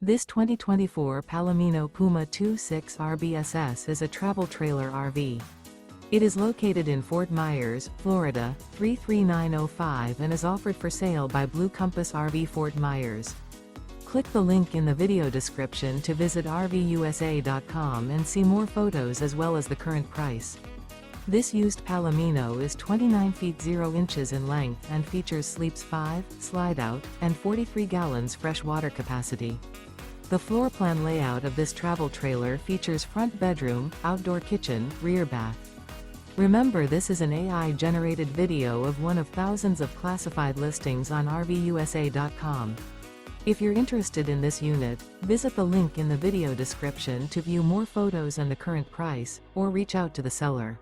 This 2024 Palomino Puma 2.6 RVUSA is a travel trailer RV. It is located in Fort Myers, Florida, 33905 and is offered for sale by Blue Compass RV Fort Myers. Click the link in the video description to visit RVUSA.com and see more photos as well as the current price. This used Palomino is 29 feet 0 inches in length and features sleeps 5, slide-out, and 43 gallons fresh water capacity. The floor plan layout of this travel trailer features front bedroom, outdoor kitchen, rear bath. Remember, this is an AI-generated video of one of thousands of classified listings on RVUSA.com. If you're interested in this unit, visit the link in the video description to view more photos and the current price, or reach out to the seller.